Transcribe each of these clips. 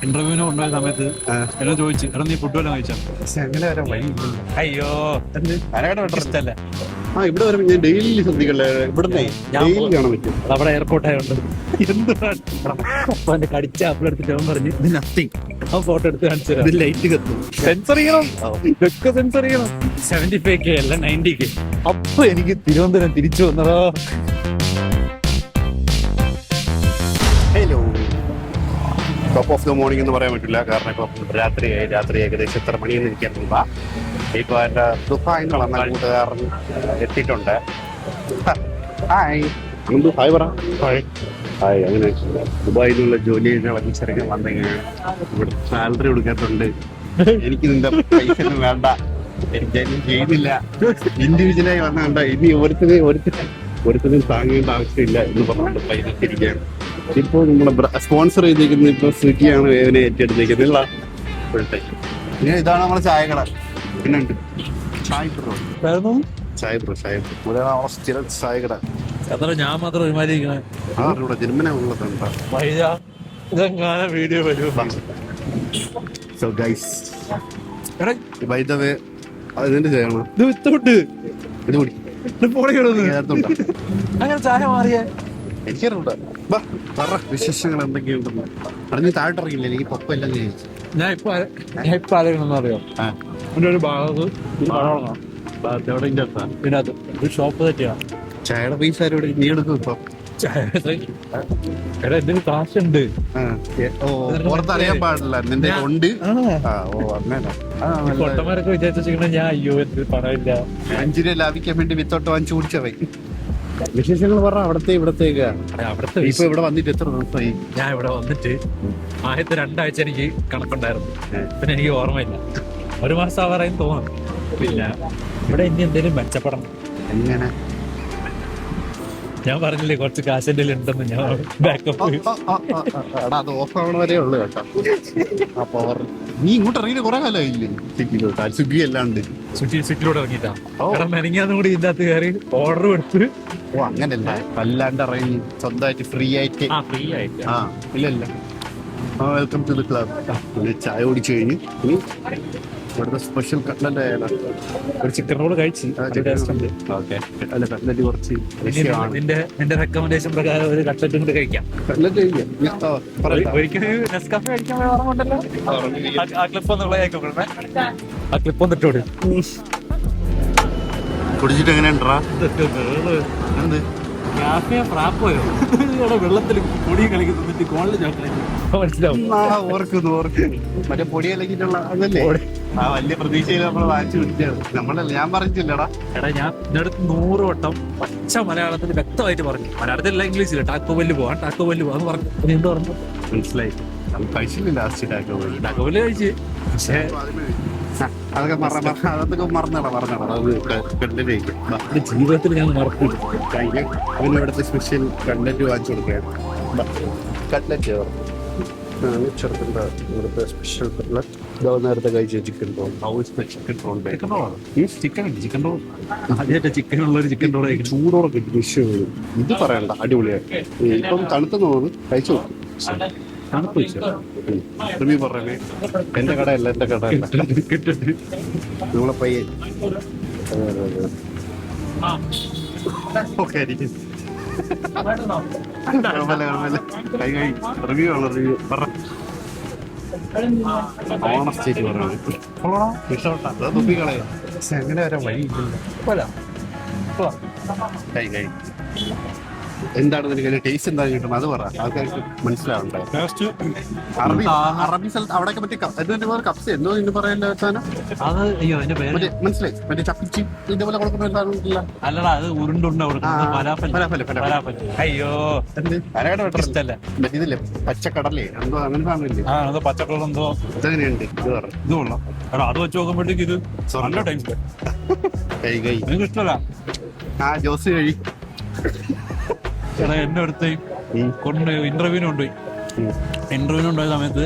ഇന്റർവ്യൂവിന് കൊണ്ടുപോയ സമയത്ത് എന്നെ ചോദിച്ചു എടാ നീ ഫുഡ് വല്ലതും കഴിച്ചാ? അങ്ങനെ വരാൻ വഴിയില്ലല്ലോ. അയ്യോ ഇഷ്ടല്ല. ഇവിടെ വരുമ്പോ ഞാൻ ഡെയിലി ശ്രദ്ധിക്കല്ലേ, ഇവിടുന്ന് ഡെയിലി കാണാൻ പറ്റും. അവിടെ എയർപോർട്ട് ആയതുകൊണ്ട് എന്താണ് കടിച്ച ആപ്പിളെടുത്തിട്ട് അവൻ പറഞ്ഞു ഇത് നത്തിങ്. അവൻ ഫോട്ടോ എടുത്ത് കാണിച്ചു തരാം. ലൈറ്റ് കത്തും, സെൻസർ ചെയ്യണം, ഇതൊക്കെ സെൻസർ ചെയ്യണം. 75K അല്ല 90K. അപ്പൊ എനിക്ക് തിരുവനന്തപുരം തിരിച്ചു വന്നതോ. Hello, top of the morning എന്ന് പറയാൻ പറ്റില്ല, കാരണം ഇപ്പം രാത്രി ഏകദേശം എത്ര മണിയെന്ന് എനിക്ക് അറിയില്ല. ഇപ്പൊ എന്റെ ദുബായിൽ നടന്ന കൂട്ടുകാരൻ എത്തിയിട്ടുണ്ട്. ഹായ് അനന്തു, ഹായ് പറ. ഹായ്. അങ്ങനെ ദുബായിൽ നിന്നുള്ള ജോലി ചെറുക്കൻ വന്നെങ്കിൽ ഇവിടെ സാലറി കൊടുക്കാത്തുണ്ട്. എനിക്ക് നിന്റെ പൈസ ഒന്നും വേണ്ട, എനിക്കൊന്നും ചെയ്യുന്നില്ല, ഇൻഡിവിജ്വലായി വന്ന കണ്ട ഇനി ഒരുത്തിനും താങ്ങേണ്ട ആവശ്യമില്ല എന്ന് പറഞ്ഞുകൊണ്ട് പൈസ തിരിക്കുകയാണ്. ഇപ്പോൾ നമ്മളെ സ്പോൺസർ ചെയ്തേക്കുന്നത് ഇപ്പൊ സ്വിഗ്ഗിയാണ് ഇവനെ ഏറ്റെടുത്തേക്കുന്നത്. ഇനി ഇതാണ് നമ്മളെ ചായ കട. പിന്നെ ഉണ്ട് ചായ ബ്രോ ഇവിടെ നമ്മളെ സ്ഥിരം ചായ കട. ഞാൻ മാത്രം ഒരുമാതിരി ഇവിടെ ജന്മനെ ഉള്ളതുണ്ട്. വീഡിയോ വരും. So guys, by the way അതിന്റെ ചെയ്യണം ഇത് വിത്തോട്ട് ഇത് കൂടി അങ്ങനെ ചായ മാറിയേ എനിക്കറിയൂടാ. വിശേഷങ്ങൾ എന്തൊക്കെയുണ്ടെന്ന് അറിഞ്ഞ് താഴോട്ടിറങ്ങില്ല, എനിക്ക് പൊക്കമെല്ലാം ചോദിച്ചു. ഞാൻ ഇപ്പൊ ആലോചിക്കണമെന്ന് അറിയാം. എൻ്റെ ഒരു ഭാഗത്ത് ഇതിനകത്ത് ഒരു ഷോപ്പ് തെറ്റിയാണ്. ചായയുടെ പൈസ ആരോട് നീ എടുക്കും ഇപ്പൊ? എടാ എന്തെങ്കിലും കാശുണ്ട്, പുറത്തറിയാൻ പാടില്ല നിന്റെ ഉണ്ട്. ഓ അങ്ങനെ പൊട്ടന്മാരൊക്കെ വിചാരിച്ചിരിക്കണ ഞാൻ അയ്യോ എന്ത് പണമില്ല. 5 രൂപ ലാഭിക്കാൻ വേണ്ടി വിത്തോട്ട് വാങ്ങിച്ചു കുടിച്ചവൻ. വിശേഷങ്ങൾ പറഞ്ഞ അവിടത്തെ ഇവിടത്തേക്ക് ഇപ്പൊ ഇവിടെ വന്നിട്ട് എത്ര ദിവസമായി? ഞാൻ ഇവിടെ വന്നിട്ട് ആദ്യത്തെ 2 ആഴ്ച എനിക്ക് കണക്കുണ്ടായിരുന്നു, പിന്നെ എനിക്ക് ഓർമ്മയില്ല. 1 മാസം ആവാറായി തോന്നുന്നു. പിന്നെ ഇവിടെ ഇനി എന്തെങ്കിലും മെച്ചപ്പെടണം. എങ്ങനെ? ഞാൻ പറഞ്ഞില്ലേ കുറച്ച് കാശിന്റെ ഉണ്ടെന്ന്. ഞാൻ ബാക്കപ്പ് അത് ഓഫ് ആവണ വരെ ഉള്ളു കേട്ടോ. അപ്പൊ നീ ഇങ്ങോട്ട് ഇറങ്ങിയിട്ട് കുറെ കാലമായില്ലേ? സ്വിഗ്ഗി അല്ലാണ്ട് സ്വിഗ്ഗിയിലൂടെ ഇറങ്ങിട്ടാ മെനങ്ങാന്നും കൂടി ഇതിന്റെ അകത്ത് കയറി ഓർഡർ കൊടുത്ത്. ഓ അങ്ങനല്ല, അല്ലാണ്ട് ഇറങ്ങി സ്വന്തമായിട്ട് ഫ്രീ ആയിട്ട്. ഇല്ല വെൽക്കം ടു ദ ക്ലബ്. ചായ കുടിച്ചു കഴിഞ്ഞ് ഇനി ഇവിടുത്തെ സ്പെഷ്യൽ കട്ട്ലറ്റ് ഒരു ചിക്കൻ റോൾ കഴിച്ച് അല്ല കട്ട്ലറ്റ് കുറച്ച് നിന്റെ റെക്കമെൻഡേഷൻ പ്രകാരം ഒരു കട്ട്ലറ്റും കൂടി കഴിക്കാം. കട്ട്ലറ്റ് ഒരിക്കലും നെസ്കാഫെ കഴിക്കാൻ ഓർമ്മണ്ടല്ലോ. ആ ക്ലിപ്പ് ഒന്ന് ആ ക്ലിപ്പ് ഒന്ന് ഇട്ടോട്. കുടിച്ചിട്ട് എങ്ങനെയുണ്ടാ? എന്ത് പ്രാപ്പോയോ വെള്ളത്തിൽ പൊടി കളിക്കുന്നിട്ട് കോളിൽ മനസ്സിലാവും. ഓർക്കുന്നു മറ്റേ പൊടി കളിക്കിട്ടുള്ള അതല്ലേ? ആ വലിയ പ്രതീക്ഷയിൽ നമ്മൾ വാങ്ങിച്ചു കുടിച്ചാണ് നമ്മളല്ലേ. ഞാൻ പറഞ്ഞില്ലടാ. എടാ ഞാൻ ഇതിനടുത്ത് 100 വട്ടം പച്ച മലയാളത്തിൽ വ്യക്തമായിട്ട് പറഞ്ഞു. മലയാളത്തിലല്ല ഇംഗ്ലീഷിൽ ടാക്കോ വെല്ല് പോവാന്ന് പറഞ്ഞു. എന്ത് പറഞ്ഞു മനസ്സിലായി? കഴിച്ചില്ല ലാസ്റ്റ് ടാക്കോ വെല്ല് കഴിച്ച്. പക്ഷേ അതൊക്കെ മറന്നടാ ജീവിതത്തിൽ ഞാൻ മറക്കില്ല. ഇവിടുത്തെ സ്പെഷ്യൽ കട്ട്ലറ്റ് വാങ്ങിച്ചു കൊടുക്കുകയാണ്. കട്ട്ലറ്റ് ചെറുക്കൻ്റെ ഇവിടുത്തെ സ്പെഷ്യൽ കട്ട്ലറ്റ്. നേരത്തെ കഴിച്ച ചിക്കൻ റോൾ. ചിക്കൻ റോൾ ആദ്യമായിട്ട് ചിക്കനുള്ള ഒരു ചിക്കൻ റോൾ ചൂടോടെ കിട്ടും. വിഷയം ഇത് പറയണ്ട, അടിപൊളിയായി. ഇപ്പം തണുത്തെന്ന് തോന്നുന്നു, കഴിച്ചു നോക്കും. റിവ്യൂ പറഞ്ഞേ. എന്റെ കടയല്ല, എന്റെ കടയല്ല, നമ്മളെ പയ്യൻ. റിവ്യൂ ആണ്, റിവ്യൂ പറ. ഓണസ്റ്റേറ്റ് പറഞ്ഞു ഇഷ്ടപ്പെട്ടാ തുപ്പിക്കളയോ? പക്ഷെ അങ്ങനെ വരാൻ വഴിയില്ലല്ലോ. എന്താണ് നിനക്ക് ടേസ്റ്റ് എന്താ കിട്ടുന്നത് അത് പറ, ആൾക്കാർക്ക് മനസ്സിലാവണ്ടേ. അറബി സ്ഥലത്ത് അവിടെയൊക്കെ മറ്റേ കപ്സ് എന്തോ ഇന്ന് പറയല്ലോ സാധനം മനസ്സിലായി. മറ്റേ ചപ്പിച്ചി ഇതേപോലെ കൊടുക്കുന്ന എന്താണെന്നില്ല. അല്ലടാ അത് ഉരുണ്ടുണ്ട. അയ്യോ ഇതില്ലേ പച്ചക്കടലേ എന്തോ അങ്ങനെ സാധനമില്ലേ? പച്ചക്കടൽ എന്തോ ഇതെങ്ങനെയുണ്ട് ഇത് പറഞ്ഞു. ഇത് കൊള്ളാം. എടാ അത് വെച്ച് നോക്കുമ്പോഴത്തേക്ക് ഇത് നല്ല ടൈം നിങ്ങൾക്ക് ഇഷ്ടമല്ല. ആ ജോസ് കഴി. എടാ എന്റെ അടുത്ത് കൊണ്ട് ഇന്റർവ്യൂവിന് കൊണ്ടുപോയ സമയത്ത്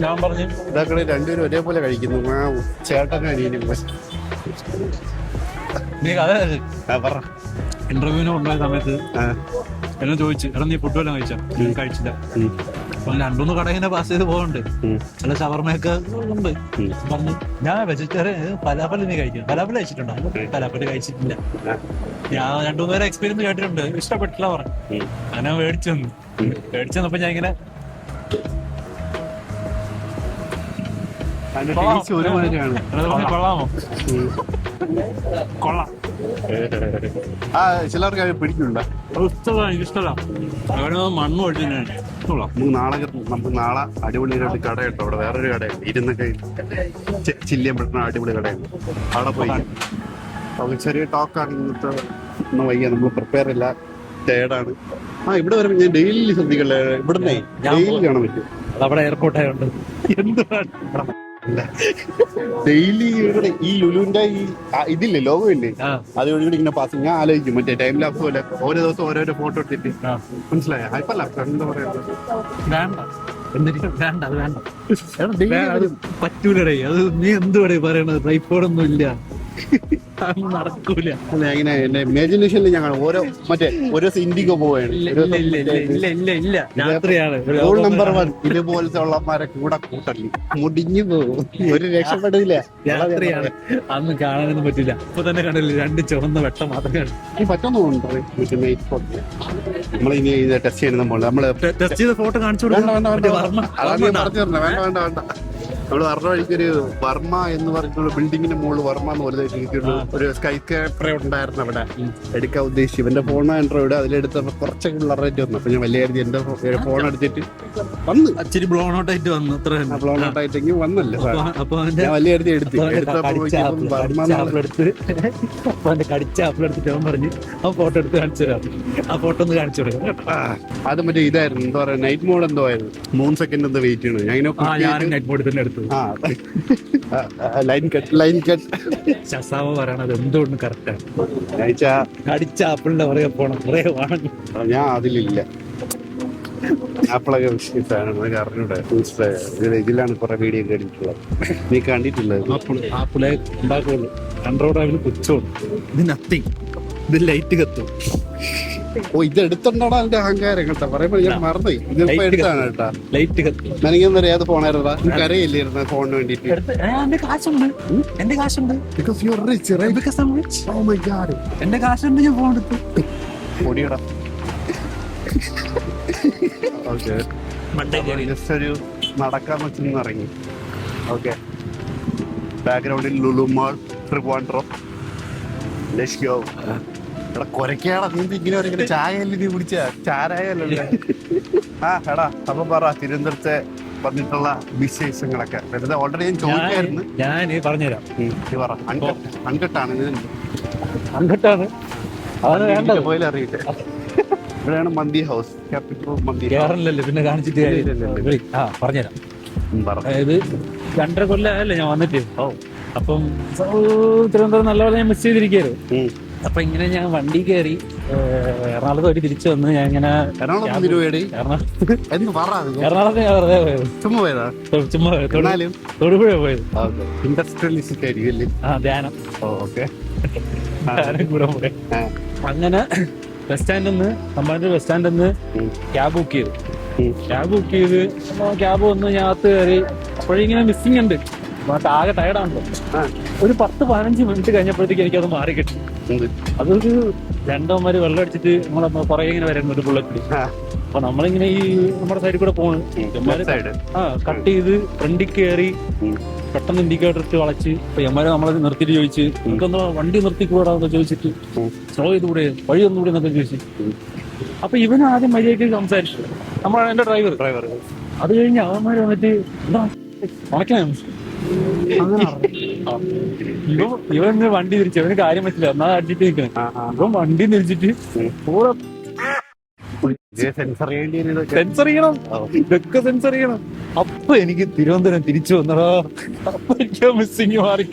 ഞാൻ പറഞ്ഞു ഇതാക്കളെ രണ്ടുപേരും ഒരേപോലെ കഴിക്കുന്നു. ചേട്ടനും അനിയനും. ഇന്റർവ്യൂവിന് കൊണ്ടുപോയ സമയത്ത് എന്നെ ചോദിച്ചു എടാ നീ ഫുഡ് വല്ലതും കഴിച്ചില്ല. അപ്പൊ 2-3 കട ഇങ്ങനെ പാസ് ചെയ്ത് പോകുന്നുണ്ട്. നല്ല ഷവർമയൊക്കെ ഉണ്ട്. പറഞ്ഞു ഞാൻ വെജിറ്റേറിയൻ പലാപ്പൽ നീ കഴിക്കും. പലാപ്പൽ കഴിച്ചിട്ടുണ്ടോ? പലാപ്പൽ കഴിച്ചിട്ടില്ല. ഞാൻ 2-3 പേരെ എക്സ്പീരിയൻസ് കേട്ടിട്ടുണ്ട്, ഇഷ്ടപ്പെട്ടില്ല പറഞ്ഞു. അങ്ങനെ മേടിച്ചെന്നപ്പോ ഞാൻ ഇങ്ങനെ കൊള്ളാമോ? കൊള്ളാം. ചിലർക്ക് പിടിക്കുന്നുണ്ടോ? ഇഷ്ടമല്ല. മണ്ണ് ഒഴിച്ചു. നമുക്ക് നാളെ അടിപൊളിയായിട്ട് കടയുണ്ടോ അവിടെ, വേറൊരു കടയുണ്ട് ഇരുന്നൊക്കെ ചില്ലിയം പെട്ടെന്ന് അടിപൊളി കടയുണ്ട്, അവിടെ പോയി നമുക്ക് ചെറിയ ടോക്കാണ്. ഇന്നത്തെ ഒന്നും വയ്യ, നമ്മൾ പ്രിപ്പയർ ഇല്ല, ടയേർഡാണ്. ഇവിടെ വരുമ്പോ ഞാൻ ഡെയിലി ശ്രദ്ധിക്കല്ലേ, ഇവിടെ ഡെയിലി കാണാൻ പറ്റും. അവിടെ എയർപോർട്ടായോണ്ട് ഡെയിലി ഇവിടെ ഈ ലുലുവിന്റെ ഈ ഇതില്ലേ ലോഗോ ഇല്ലേ, അതുവഴി ഇങ്ങനെ പാസ്. ഞാൻ ആലോചിക്കും മറ്റേ ടൈം ലാപ്സ് പോലെ ഓരോ ദിവസം ഓരോരോ ഫോട്ടോ എടുത്തിട്ട്, മനസ്സിലായോ? അയപ്പല്ല എന്താ പറയാ, വേണ്ട അത് വേണ്ട, അത് പറ്റൂലടേ. അത് നീ എന്തുവടേ പറയണത്? ട്രൈപോഡൊന്നും ഇല്ല, നടക്കൂല. ഇങ്ങനെ എന്റെ ഇമാജിനേഷനിൽ ഞങ്ങൾ ഓരോ ഇൻഡിഗോ പോവുകയാണ്. റൂൾ നമ്പർ 1 ഇതുപോലത്തെ ഉള്ളമാരെ കൂടെ കൂട്ടല്ലേ, മുടിഞ്ഞു പോകും, ഒരു രക്ഷപ്പെടില്ല. രാത്രിയാണ്, അന്ന് കാണാനൊന്നും പറ്റില്ല. ഇപ്പൊ തന്നെ കണ്ടില്ല, 2 ചുവന്ന വെട്ടം മാത്രമേ പറ്റുന്നുണ്ട്. നമ്മളിനി ടെസ്റ്റ് ചെയ്യുന്ന നമ്മള് ടെസ്റ്റ് ചെയ്ത ഫോട്ടോ കാണിച്ചു നമ്മള് വർമ്മ വഴിക്കൊരു വർമ്മ എന്ന് പറഞ്ഞിട്ടുള്ള ബിൽഡിങ്ങിന്റെ മുകളിൽ വർമ്മ എന്ന് പോലെ ഒരു സ്കൈ സ്ക്രാപ്പർ ഉണ്ടായിരുന്നു അവിടെ എടുക്കാൻ ഉദ്ദേശിച്ചു. ഇവന്റെ ഫോൺ ആൻഡ്രോയിഡ് അതിലെടുത്തപ്പോ കുറച്ചൊക്കെ റേറ്റ് വന്നു. അപ്പൊ ഞാൻ വലിയ കാര്യത്തിൽ എന്റെ ഫോൺ എടുത്തിട്ട് വന്ന് ഇച്ചിരി ബ്ലോൺ ഔട്ട് ആയിട്ട് വന്നു. ബ്ലോൺ ഔട്ട് ആയിട്ടെങ്കിൽ വന്നല്ലേ, ഞാൻ വലിയ കാര്യത്തിൽ കടിച്ച ആപ്പിൾ എടുത്തിട്ട് അവൻ പറഞ്ഞ് ആ ഫോട്ടോ എടുത്ത് കാണിച്ചു തരാം. ആ ഫോട്ടോ ഒന്ന് കാണിച്ചു കൊടുക്കാം. അത് മറ്റേ ഇതായിരുന്നു, എന്താ പറയാ, നൈറ്റ് മോഡ് എന്തോ ആയിരുന്നു, 3 സെക്കൻഡ് എന്തോ വെയിറ്റ് ചെയ്യണം. ഞാൻ നൈറ്റ് മോഡിൽ തന്നെ എടുത്തു. ലൈൻ കട്ട് ശസാവ് പറയണത് എന്തുകൊണ്ട് കറക്റ്റാണ്. കടിച്ച ആപ്പിളിന്റെ പുറകെ പോണം, പുറകെ വാങ്ങി. ഞാൻ അതിലില്ല, ആപ്പിളൊക്കെ അറിഞ്ഞൂടെ, ഇതിലാണ് കുറെ വീഡിയോ കണ്ടിട്ടുള്ളത്. നീ കണ്ടിട്ടുള്ളത് ആപ്പിളെ ഉണ്ടാക്കുള്ളൂ, ആൻഡ്രോയിഡ് ആയാലും പുച്ഛമുള്ളൂ. ഇത് നത്തിങ്, ഇത് ലൈറ്റ് കത്തും. ഇത് എടുത്തോണ്ടാണ് അതിന്റെ അഹങ്കാരം കേട്ടോ. പറയുമ്പോ ഞാൻ മറന്നു, ഇതിപ്പോ എടുത്താണ് കേട്ടാ. ലൈറ്റ് കത്തും. എനിക്കൊന്നും അറിയാതെ ഫോണായിരുന്നാ, കരയില്ലായിരുന്നു ഫോണിന് വേണ്ടിട്ട്. എന്റെ കാശുണ്ട്, എന്റെ കാശുണ്ട്, എന്റെ കാശുണ്ട്, ഞാൻ ഫോൺ എടുത്തു. പൊടിയടാ. ജസ്റ്റ് ഒരു നടക്കാൻ വെച്ചെന്ന് ഇറങ്ങി. ഓക്കെ, ബാക്ക്ഗ്രൗണ്ടിൽ Lulu mall, Trivandrum. Let's go. എടാ കൊരക്കാടാ, നീ ഇങ്ങനെ ഒരു ചായയല്ലേ നീ കുടിച്ച, ചാരായല്ലോ. എടാ അപ്പൊ പറ തിരുവനന്തപുരത്തെ വന്നിട്ടുള്ള വിശേഷങ്ങളൊക്കെ. വെറുതെ ഓൾറെഡി ഞാൻ ചോദിക്കായിരുന്നു, ഞാൻ പറഞ്ഞുതരാം. പറ. അൺകട്ടാണ് ഇത്, അൺകട്ടാണ് പോയാലും അറിയില്ല. ഇവിടെയാണ് മന്തി ഹൗസ്, ക്യാപിറ്റൽ മന്തി. കേരളല്ലേ, പിന്നെ കാണിച്ചിട്ട് പറഞ്ഞുതരാം. അതായത് 2.5 കൊല്ലം ഞാൻ വന്നിട്ട്. അപ്പം തിരുവനന്തപുരം നല്ലപോലെ ഞാൻ മിസ് ചെയ്തിരിക്കുകയായിരുന്നു. അപ്പൊ ഇങ്ങനെ ഞാൻ വണ്ടി കയറി എറണാകുളത്ത് പോയിട്ട് തിരിച്ചു വന്ന് ഞാൻ ഇങ്ങനെ എറണാകുളത്ത് ഞാൻ വെറുതെ പോയത്, ചുമ്മാ തൊടുപുഴ പോയത്. ധ്യാനം കൂടെ പോയി. അങ്ങനെ ബസ് സ്റ്റാൻഡിൽ നിന്ന് ബസ് സ്റ്റാൻഡിൽ നിന്ന് ക്യാബ് ബുക്ക് ചെയ്ത് ക്യാബ് വന്ന് ഞാൻ അകത്ത് കയറി. അപ്പോഴിങ്ങനെ മിസ്സിങ് ഉണ്ട്, ആകെ ടയർഡാണല്ലോ. ഒരു 10-15 മിനിറ്റ് കഴിഞ്ഞപ്പോഴത്തേക്ക് എനിക്കത് മാറി കിട്ടി. അതൊരു 2 വെള്ളം അടിച്ചിട്ട് നമ്മളെ പുറകെ ഇങ്ങനെ വരുന്നു ഒരു ബുള്ളറ്റിൽ. അപ്പൊ നമ്മളിങ്ങനെ ഈ നമ്മുടെ സൈഡിൽ കൂടെ പോണ്, കട്ട് ചെയ്ത് ഫ്രണ്ടിൽ കയറി പെട്ടെന്ന് ഇൻഡിക്കേറ്റർ ഇട്ട് വളച്ച്. അപ്പൊ എമ്മാരെ നമ്മളത് നിർത്തിയിട്ട് ചോദിച്ച്, നമുക്കൊന്ന് വണ്ടി നിർത്തിക്കൂടാന്നൊക്കെ ചോദിച്ചിട്ട്, സ്ലോ ചെയ്തുകൂടെ, വഴി ഒന്നുകൂടെ എന്നൊക്കെ ചോദിച്ചു. അപ്പൊ ഇവൻ ആദ്യം മര്യാദയ്ക്ക് സംസാരിച്ചു, എന്റെ ഡ്രൈവർ. അത് കഴിഞ്ഞ് അവന്മാര് വന്നിട്ട് എന്താ ഉണക്കാൻ ഇവൻ വണ്ടി തിരിച്ചു. അവന് കാര്യം പറ്റില്ല, എന്നാ അടിച്ചിട്ട് നിൽക്കണം. ഇവൻ വണ്ടി തിരിച്ചിട്ട് കൂടെ സെൻസർ ചെയ്യണം, ഇതൊക്കെ സെൻസർ ചെയ്യണം. അപ്പൊ എനിക്ക് തിരുവനന്തപുരം തിരിച്ചു വന്നടാ. അപ്പൊ എനിക്ക് മിസ്സിങ് മാറി.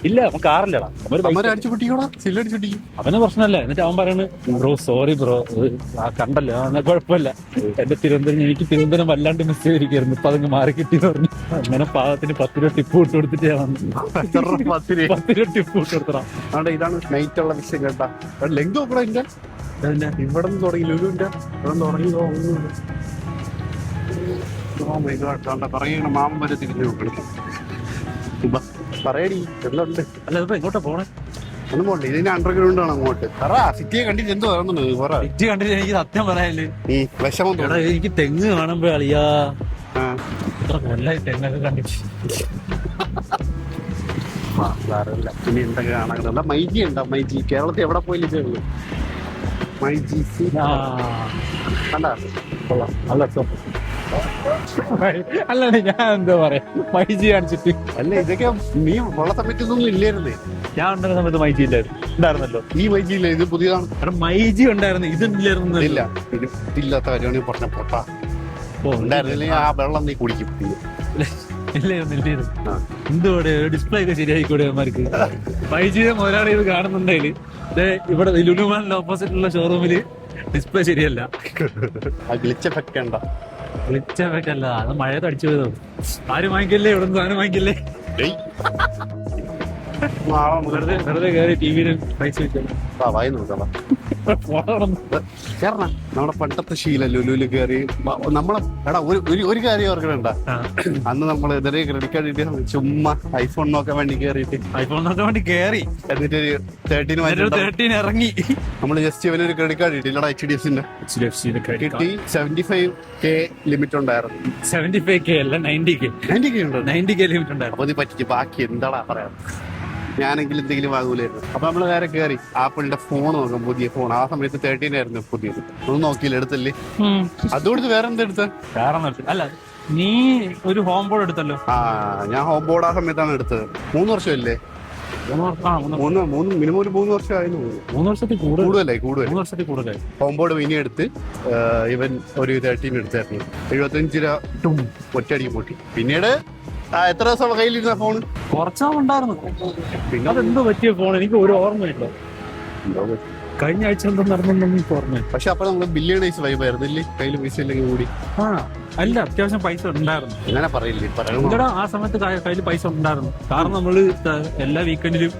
ഇല്ല, അവൻ കാറില്ലടാ, അവന് പ്രശ്നമല്ല. എന്നിട്ട് അവൻ പറയണ്, ബ്രോ സോറി ബ്രോ, കണ്ടല്ലോ എന്നാ കുഴപ്പമില്ല, എന്റെ തിരുവനന്തപുരം, എനിക്ക് തിരുവനന്തപുരം വല്ലാണ്ട് മിസ് ചെയ്തിരിക്കുന്നു, ഇപ്പൊ അതങ്ങ് മാറി കിട്ടി പറഞ്ഞു. അങ്ങനെ പാകത്തിന് 10 രൂപ ടിപ്പ് ഇട്ട് കൊടുത്തിട്ട് ഞാൻ വന്നു. 10 രൂപ ടിപ്പ് ഇട്ട് കൊടുത്തടാ. ഇതാണ് നൈറ്റുള്ള വിഷയം കേട്ടാ. ലെങ്ക് നോക്കടാ, അതിന്റെ ഇവിടെ നിന്ന് തുടങ്ങി ലുലുവിന്റെ ഇവിടെ നിന്ന് തുടങ്ങി പറയണ മാമൻ വരെ തിരിഞ്ഞു നോക്കണം. പറയടി എല്ലാം ഉണ്ട്. അല്ല ഇതിപ്പോ എങ്ങോട്ടാ പോണേ? ഒന്നും പോകണ്ട, ഇതിന്റെ അണ്ടർഗ്രൗണ്ട് ആണ് അങ്ങോട്ട്. സിറ്റിയെ കണ്ടിട്ട് എന്തോ പറയുന്നുണ്ട്. സിറ്റി കണ്ടിട്ട് എനിക്ക് സത്യം പറയാല്ലേ വിഷമം എടാ, എനിക്ക് തെങ്ങ് കാണുമ്പോ അളിയാ ഇത്ര കൊല്ലായി തെങ്ങൊക്കെ കണ്ടിട്ട്. പിന്നെ എന്തൊക്കെ കാണാൻ മൈജി ഉണ്ടോ? മൈജി കേരളത്തിൽ എവിടെ പോയില്ലേ ഉള്ളൂ. മൈജി കണ്ടാ കൊള്ളാം. അല്ലാണ്ട് ഞാൻ എന്താ പറയാ മൈജി കാണിച്ചിട്ട്. അല്ല ഇതൊക്കെ നീ ഉള്ള സമയത്തൊന്നും ഇല്ലായിരുന്നേ. ഞാൻ ഉണ്ടായിരുന്ന സമയത്ത് മൈജി ഉണ്ടായിരുന്നല്ലോ. ഈ മൈജി ഇല്ല, ഇത് പുതിയതാണ്. കാരണം മൈജി ഉണ്ടായിരുന്നു, ഇതില്ലായിരുന്നു. ഇല്ല ഇതില്ലാത്ത കാര്യമാണ് പറഞ്ഞ പൊട്ടാ ഉണ്ടായിരുന്നില്ലെങ്കിൽ ആ വെള്ളം നീ കുടിക്കും. എന്തുകൂടെ ഡിസ്പ്ലേ ഒക്കെ ശരിയായിക്കൂടെ അവന്മാർക്ക്? മൈജിയുടെ മുതലാളി ഇത് കാണുന്നുണ്ടെങ്കിൽ ഇവിടെ ലുലുമാളിന്റെ ഓപ്പോസിറ്റുള്ള ഷോറൂമില് ഡിസ്പ്ലേ ശരിയല്ല. ഗ്ലിച്ച് എഫക്റ്റ് ഉണ്ടോ? ഗ്ലിച്ച് എഫക്റ്റ് അല്ല, അത് മഴയത്ത് അടിച്ചു പോയതോ. ആരും വാങ്ങിക്കല്ലേ, ഇവിടെ നിന്ന് സാധനം വാങ്ങിക്കല്ലേ. വെറുതെ കയറി ടിവിയില് പൈസ വെച്ചല്ലോ. വായി നോക്കാം. കാരണം നമ്മുടെ പണ്ടത്തെ ശീലം ലുലുവിൽ കയറി നമ്മളെ എടാ ഒരു കാര്യം ഓർക്കണണ്ട. അന്ന് നമ്മൾ ഇതേ ക്രെഡിറ്റ് കാർഡ് കിട്ടിയ ചുമ്മാ ഐഫോൺ നോക്കാൻ വേണ്ടി കയറിയിട്ട് ഐഫോൺ നോക്കാൻ വേണ്ടി കയറി എന്നിട്ടൊരു 13 ഇറങ്ങി. നമ്മള് ജസ്റ്റ് ഇവനൊരു ക്രെഡിറ്റ് കാർഡ് കിട്ടിയില്ലടാ, HDFC കിട്ടി. 75K ലിമിറ്റ് ഉണ്ടായിരുന്നു. 75K അല്ല 90K. 90K ഉണ്ട്. 90K ലിമിറ്റ് ഉണ്ടായിരുന്നു. അപ്പൊ ഇത് പറ്റിച്ച് ബാക്കി എന്താടാ പറയാ. ഞാനെങ്കിലും എന്തെങ്കിലും വാങ്ങൂലായിരുന്നു. അപ്പൊ നമ്മള് നേരെ കയറി ആപ്പിളിന്റെ ഫോൺ നോക്കാം, പുതിയ ഫോൺ. ആ സമയത്ത് 13 ആയിരുന്നു പുതിയത്. ഒന്നും നോക്കിയില്ല, എടുത്തല്ലേ. അതുകൊണ്ട് വേറെ എന്താ എടുത്ത? അല്ല നീ ഒരു ഹോം ബോർഡ് എടുത്തല്ലോ. ഞാൻ ഹോം ബോർഡ് ആ സമയത്താണ് എടുത്തത്. 3 വർഷമല്ലേ? മിനിമം ഒരു 3 വർഷമായിരുന്നു. 3 വർഷത്തിൽ കൂടുതലായി. 3 വർഷത്തിൽ കൂടുതലായി. ഹോം ബോർഡ് ഇനി എടുത്ത് ഇവൻ ഒരു 13 എടുത്തായിരുന്നു. 75 രൂപ ഒറ്റയടിക്ക് പൊട്ടി. പിന്നീട് എത്ര ദിവസം കയ്യിലിരുന്ന ഫോണ്? കുറച്ചാളുണ്ടായിരുന്നു. പിന്നെ അതെന്തോ പറ്റിയ ഫോൺ എനിക്ക് ഒരു ഓർമ്മയില്ല. കഴിഞ്ഞ ആഴ്ച എന്തോ നടന്നൊന്നും എനിക്ക് ഓർമ്മയില്ല. പക്ഷെ അപ്പൊ നമ്മള് ബില്യണൈസ് വൈബായിരുന്നു ഇല്ലേ? കയ്യിൽ പൈസ ഇല്ലെങ്കിൽ കൂടി. അല്ല, അത്യാവശ്യം പൈസ ഉണ്ടായിരുന്നു. അങ്ങനെ പറയില്ലേ? ആ സമയത്ത് കയ്യിൽ പൈസ ഉണ്ടായിരുന്നു. കാരണം നമ്മള് എല്ലാ വീക്കെൻഡിലും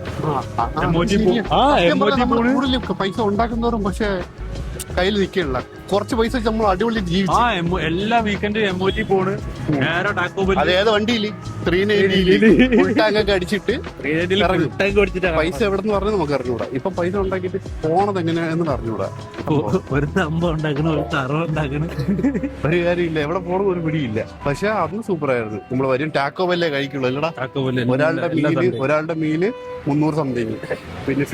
പൈസ ഉണ്ടാക്കുന്നവരും പക്ഷെ കയ്യിൽ നിൽക്കില്ല. കുറച്ച് പൈസ നമ്മൾ അടിപൊളി ജീവിച്ചു. എല്ലാ വീക്കെൻഡ് MOT പോണ് നേരെ ടാക്കോ ബെൽ. അതേത് വണ്ടിയില് 390 ഫുൾ ടാങ്ക് ഒക്കെ അടിച്ചിട്ട് പൈസ എവിടെന്ന് പറഞ്ഞാൽ നമുക്ക് അറിഞ്ഞൂടാ. ഇപ്പൊ പൈസ ഉണ്ടാക്കിയിട്ട് പോണത് എങ്ങനെയാണെന്ന് അറിഞ്ഞൂടാ. ഒരു തമ്പ ഉണ്ടാക്കണം, ഒരു തറ ഉണ്ടാക്കണം, ഒരു കാര്യമില്ല. എവിടെ പോണത് ഒരു പിടിയില്ല. പക്ഷെ അന്ന് സൂപ്പർ ആയിരുന്നു. നമ്മൾ വരും ടാക്കോ ബെല്ലേ കഴിക്കുള്ളൂ അല്ലടാ. ഒരാളുടെ മീല് 300 സംതിങ്. പിന്നെ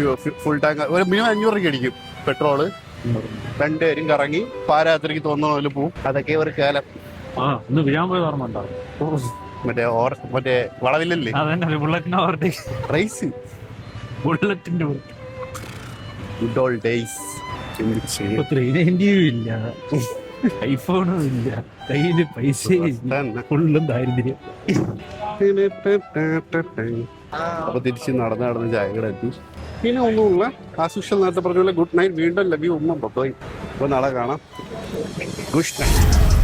ഫുൾ ടാങ്ക് ഒരു മിനിമം 500 രൂപയ്ക്ക് അടിക്കും പെട്രോള്. 2 പേരും കറങ്ങി പാരാത്രിക്ക് തോന്നുന്ന പോലെ പോവും. അതൊക്കെ ഒരു കാലം. വീഴാൻ പോയി ഓർമ്മ ഉണ്ടാവും. മറ്റേ വളവില്ലല്ലേ? അതന്നെ ബുള്ളറ്റിന്റെ ഓവർടേക്ക് റൈസ്. ബുള്ളറ്റിന്റെ ഗുഡ് ഓൾഡ് ഡേയ്സ്. 390 ഇല്ല, ഐഫോണും ഇല്ല, കയ്യില് പൈസ ഫുള്ളും ദാരിദ്ര്യം. അപ്പൊ തിരിച്ച് നടന്ന് ചായകളെത്തി. പിന്നെ ഒന്നുമില്ല, ആസുഷൽ നേരത്തെ പറഞ്ഞ പോലെ ഗുഡ് നൈറ്റ്. വീണ്ടും ലവ് യു ഉമ്മ. അപ്പൊ നാളെ കാണാം. Good night.